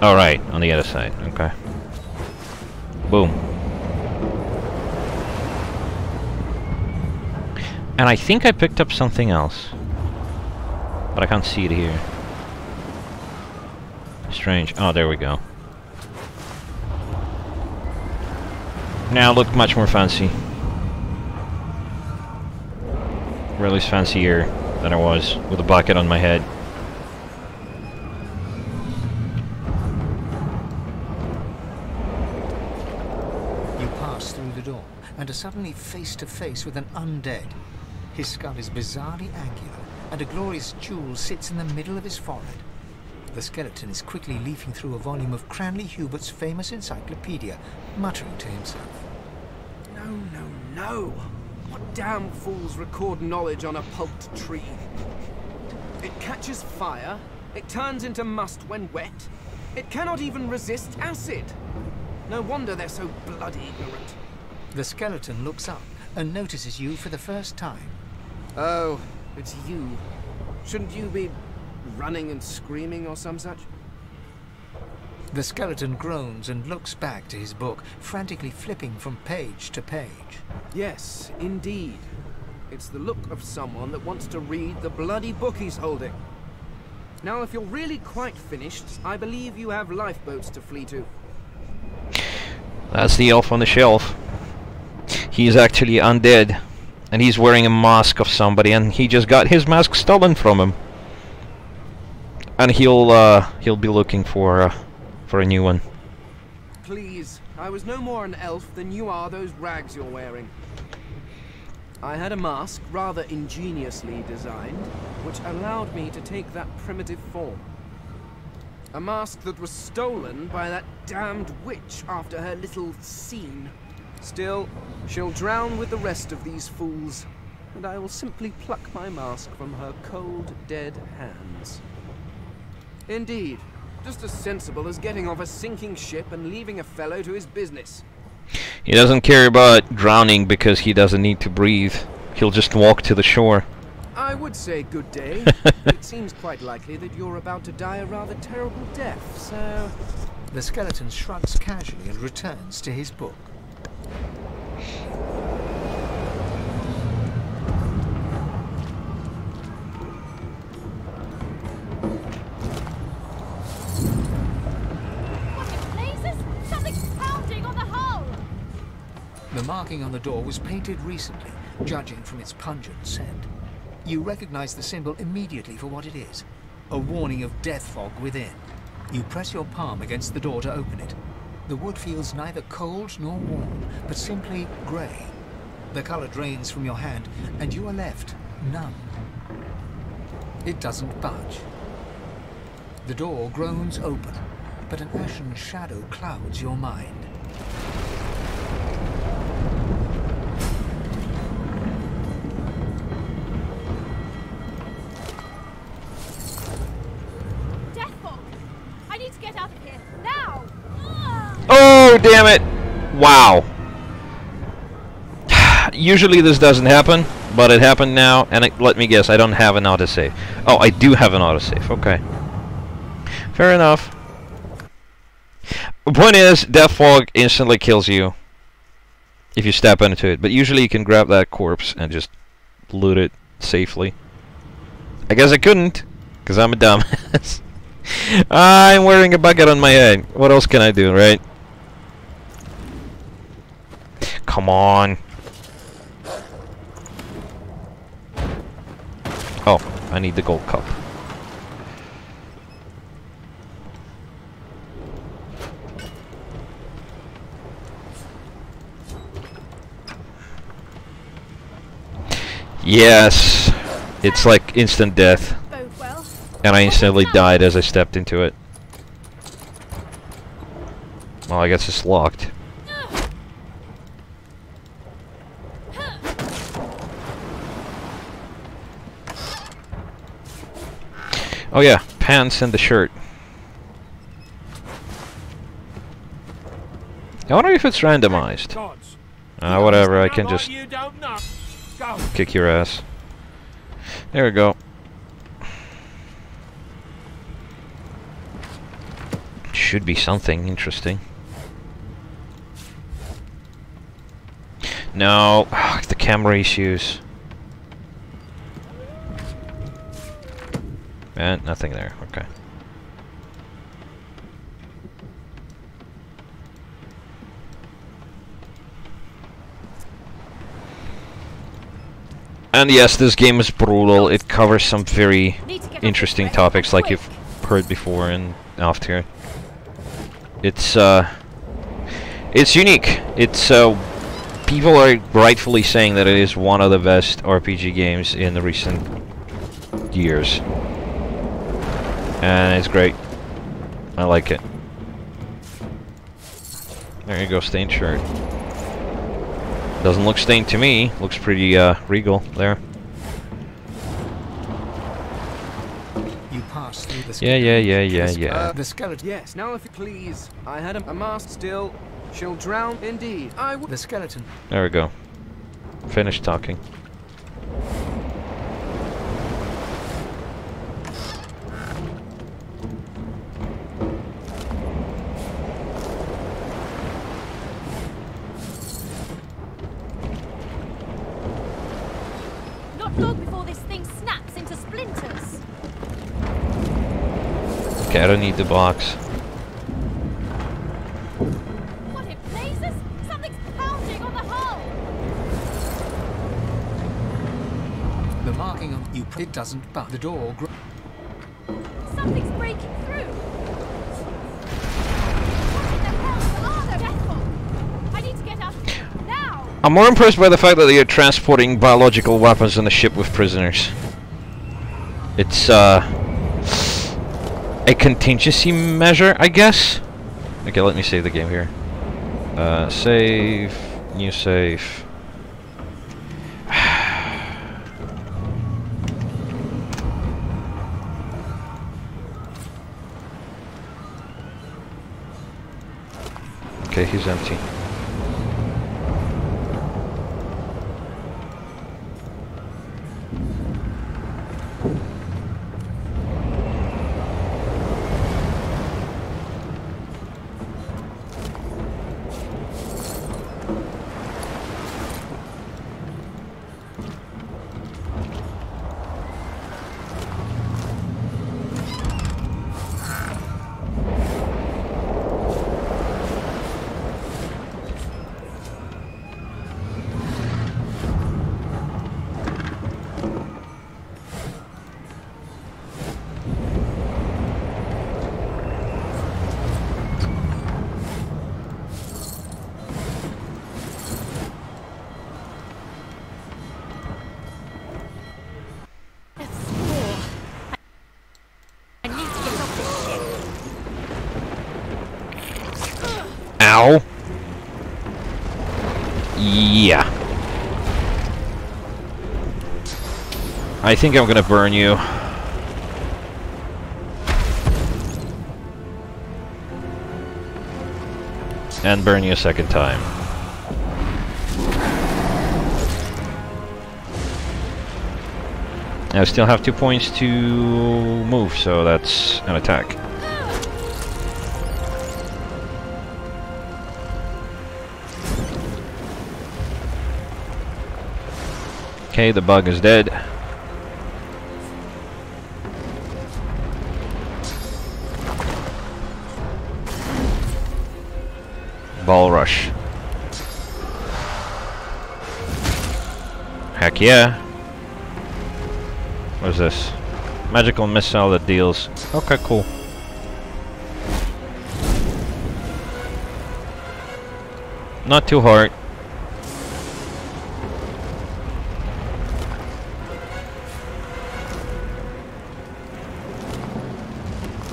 Alright, on the other side, okay. Boom. And I think I picked up something else. But I can't see it here. Strange. Oh, there we go. Now look much more fancy. Really fancier than I was with a bucket on my head. You pass through the door and are suddenly face to face with an undead. His skull is bizarrely angular, and a glorious jewel sits in the middle of his forehead. The skeleton is quickly leafing through a volume of Cranley Hubert's famous encyclopedia, muttering to himself. No, no, no! What damn fools record knowledge on a pulped tree? It catches fire, it turns into must when wet, it cannot even resist acid. No wonder they're so bloody ignorant. The skeleton looks up and notices you for the first time. Oh, it's you. Shouldn't you be running and screaming or some such? The skeleton groans and looks back to his book, frantically flipping from page to page. Yes, indeed. It's the look of someone that wants to read the bloody book he's holding. Now, if you're really quite finished, I believe you have lifeboats to flee to. That's the elf on the shelf. He's actually undead. And he's wearing a mask of somebody, and he just got his mask stolen from him. And he'll be looking for a new one. Please, I was no more an elf than you are those rags you're wearing. I had a mask, rather ingeniously designed, which allowed me to take that primitive form. A mask that was stolen by that damned witch after her little scene. Still, she'll drown with the rest of these fools, and I will simply pluck my mask from her cold, dead hands. Indeed, just as sensible as getting off a sinking ship and leaving a fellow to his business. He doesn't care about drowning because he doesn't need to breathe. He'll just walk to the shore. I would say good day. It seems quite likely that you're about to die a rather terrible death, so... The skeleton shrugs casually and returns to his book. The marking on the door was painted recently, judging from its pungent scent. You recognize the symbol immediately for what it is, a warning of death fog within. You press your palm against the door to open it. The wood feels neither cold nor warm, but simply grey. The color drains from your hand, and you are left numb. It doesn't budge. The door groans open, but an ashen shadow clouds your mind. Oh, damn it! Wow. Usually this doesn't happen, but it happened now, and let me guess, I don't have an autosave. Oh, I do have an autosave, okay. Fair enough. The point is, death fog instantly kills you if you step into it, but usually you can grab that corpse and just loot it safely. I guess I couldn't, because I'm a dumbass. I'm wearing a bucket on my head. What else can I do, right? Come on. Oh, I need the gold cup. Yes. It's like instant death. And I instantly died as I stepped into it. Well, I guess it's locked. Oh yeah, pants and the shirt. I wonder if it's randomized. Whatever, I can just kick your ass. There we go. Should be something interesting. No, the camera issues. And nothing there, okay. And yes, this game is brutal. It covers some very interesting topics like you've heard before and after. It's unique. It's people are rightfully saying that it is one of the best RPG games in the recent years. And it's great. I like it. There you go, stained shirt. Doesn't look stained to me. Looks pretty regal there. You pass through the Yeah. The skeleton. Yes, now if you please. I had a mask still. She'll drown indeed. The skeleton. There we go. Finished talking. Not long before this thing snaps into splinters. Okay, I don't need the box. What in blazes? Something's pounding on the hull. The marking on you. It doesn't, but the door. Something's breaking through. What in the hell are they? Deathfall. I need to get out of here now. I'm more impressed by the fact that they are transporting biological weapons on the ship with prisoners. It's a contingency measure, I guess? Okay, let me save the game here. Save, new save. Okay, he's empty. Ow. Yeah. I think I'm gonna burn you. And burn you a second time. I still have 2 points to move, so that's an attack. Okay, the bug is dead. Ball rush. Heck yeah. What is this? Magical missile that deals. Okay, cool. Not too hard.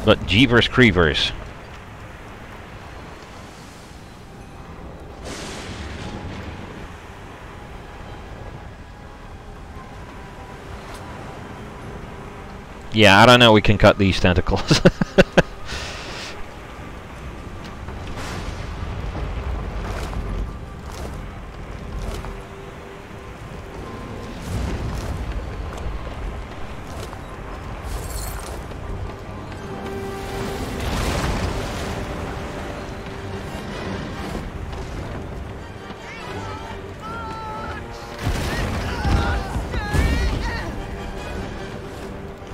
But Jeepers Creepers. Yeah, I don't know, we can cut these tentacles.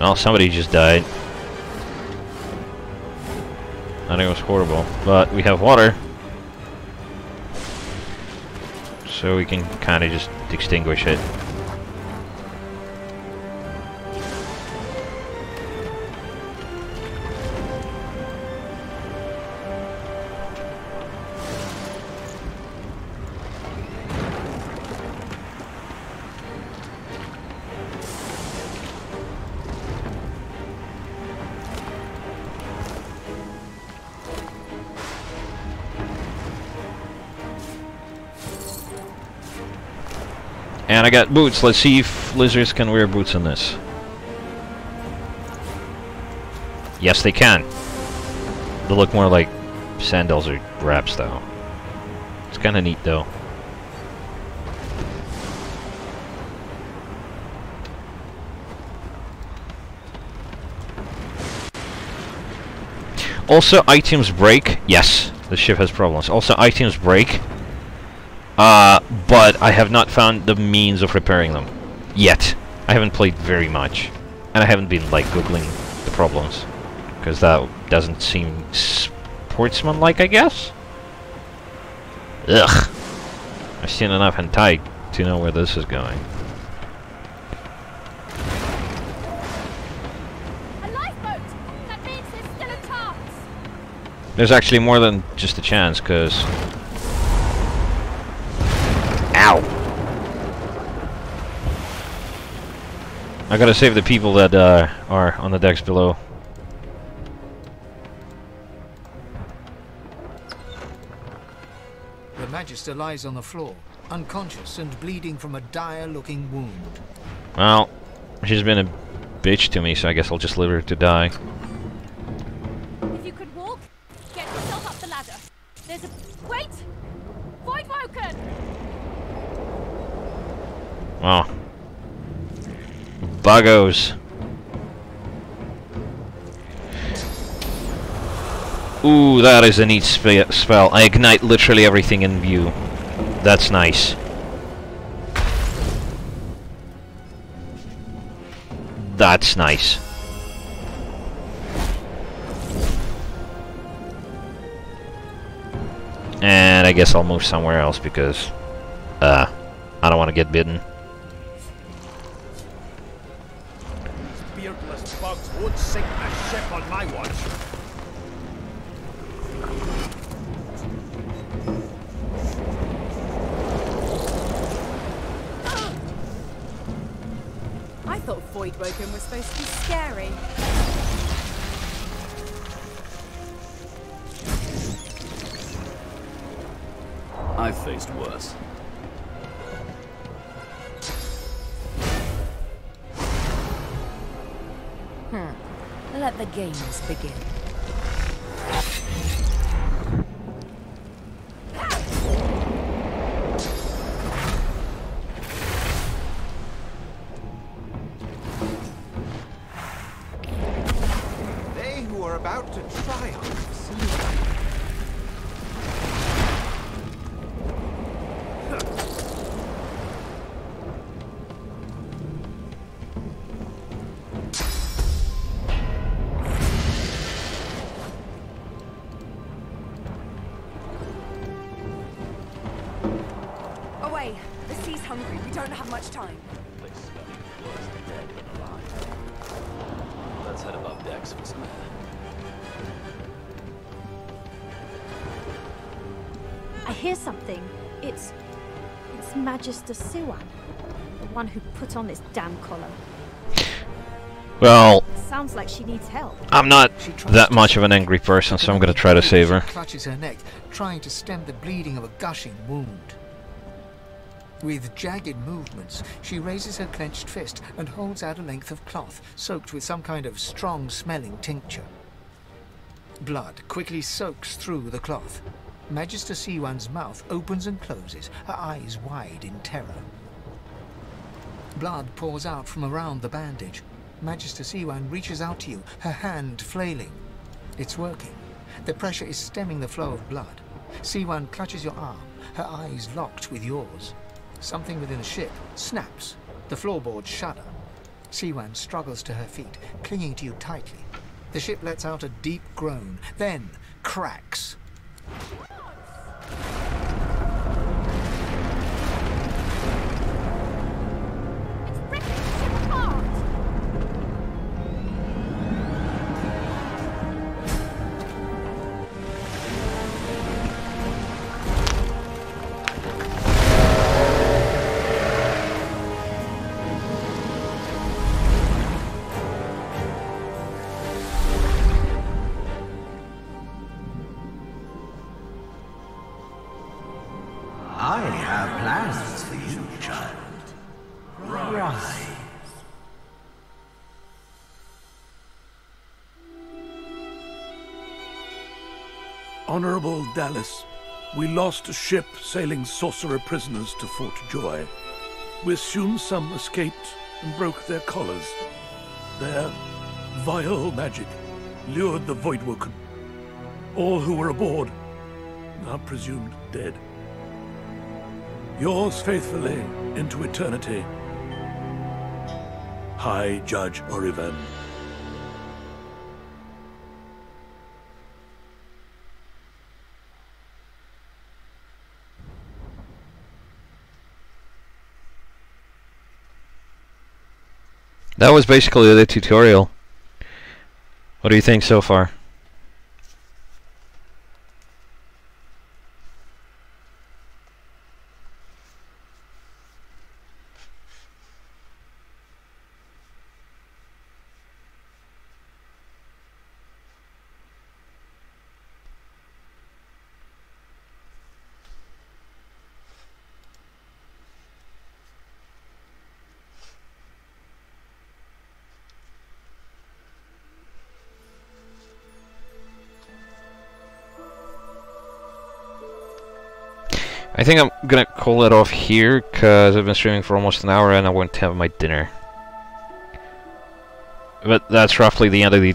Well, somebody just died. I think it was horrible, but we have water. So we can kind of just extinguish it. And I got boots. Let's see if lizards can wear boots in this. Yes, they can. They look more like sandals or wraps, though. It's kind of neat, though. Also, items break. Yes, the ship has problems. Also, items break. But I have not found the means of repairing them. Yet. I haven't played very much. And I haven't been, like, googling the problems. Because that doesn't seem sportsmanlike, I guess? Ugh. I've seen enough hentai to know where this is going. A lifeboat! That means there's still a chance! There's actually more than just a chance, because... Ow! I gotta save the people that are on the decks below. The Magister lies on the floor, unconscious and bleeding from a dire-looking wound. Well, she's been a bitch to me, so I guess I'll just leave her to die. If you could walk, get yourself up the ladder. There's a... Wait! Void Woken! Wow. Buggos. Ooh, that is a neat spell. I ignite literally everything in view. That's nice. That's nice. And I guess I'll move somewhere else because I don't want to get bitten. Beardless bugs won't sink a ship on my watch. I thought Void Woken was supposed to be scary. I've faced worse. Let the games begin. They who are about to triumph see Away! The sea's hungry. We don't have much time. Let's head above decks for some air. I hear something. It's Magister Siwan, the one who put on this damn collar. Well, Sounds like she needs help. I'm not that much of an angry person, so I'm gonna try to save her. Clutches her neck, trying to stem the bleeding of a gushing wound. With jagged movements, she raises her clenched fist and holds out a length of cloth, soaked with some kind of strong-smelling tincture. Blood quickly soaks through the cloth. Magister Siwan's mouth opens and closes, her eyes wide in terror. Blood pours out from around the bandage. Magister Siwan reaches out to you, her hand flailing. It's working. The pressure is stemming the flow of blood. Siwan clutches your arm, her eyes locked with yours. Something within the ship snaps. The floorboards shudder. Siwan struggles to her feet, clinging to you tightly. The ship lets out a deep groan, then cracks. I have plans for you, child. Rise. Honorable Dallas, we lost a ship sailing sorcerer prisoners to Fort Joy. We assume some escaped and broke their collars. Their vile magic lured the Voidwoken. All who were aboard are presumed dead. Yours faithfully into eternity, High Judge Oriven. That was basically the tutorial. What do you think so far? I think I'm gonna call it off here, because I've been streaming for almost an hour and I want to have my dinner. But that's roughly the end of the,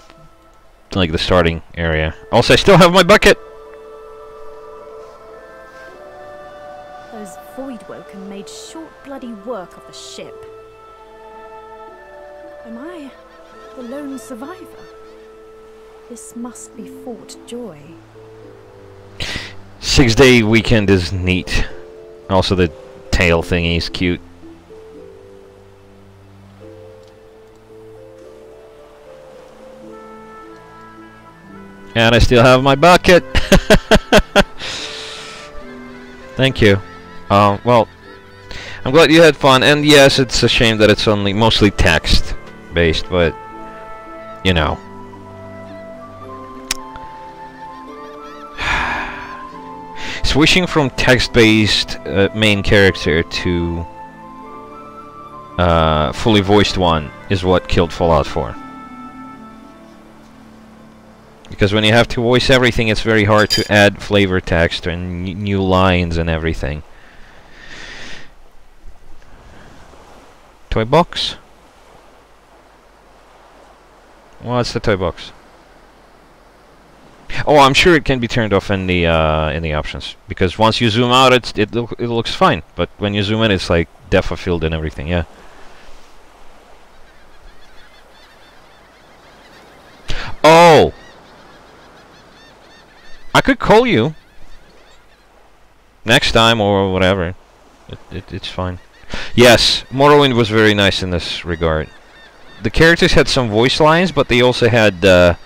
like, the starting area. Also, I still have my bucket! Those Voidwoken made short bloody work of the ship. Am I the lone survivor? This must be Fort Joy. 6-day weekend is neat. Also the tail thingy is cute. And I still have my bucket! Thank you. Well, I'm glad you had fun, and yes, it's a shame that it's only mostly text-based, but, you know. Switching from text-based main character to fully voiced one is what killed Fallout 4. Because when you have to voice everything, it's very hard to add flavor text and new lines and everything. Toy box? What's the toy box? Oh, I'm sure it can be turned off in the options, because once you zoom out, it looks fine, but when you zoom in, it's like depth of field and everything. Yeah. Oh, I could call you next time or whatever. It's fine. Yes, Morrowind was very nice in this regard. The characters had some voice lines, but they also had.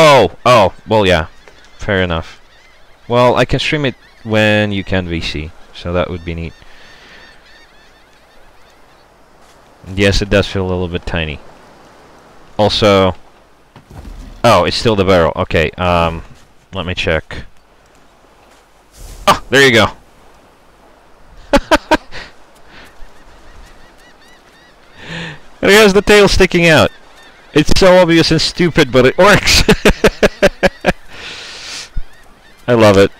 Oh, well, yeah. Fair enough. Well, I can stream it when you can VC, so that would be neat. Yes, it does feel a little bit tiny. Also... Oh, it's still the barrel. Okay, let me check. Oh, there you go. And it has the tail sticking out. It's so obvious and stupid, but it works. I love it.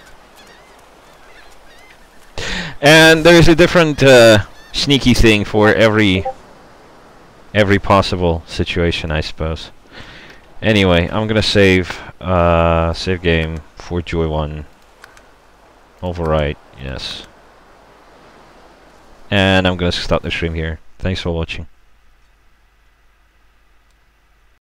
And there's a different sneaky thing for every possible situation, I suppose. Anyway, I'm gonna save game for Joy 1. Overwrite, yes. And I'm gonna stop the stream here. Thanks for watching.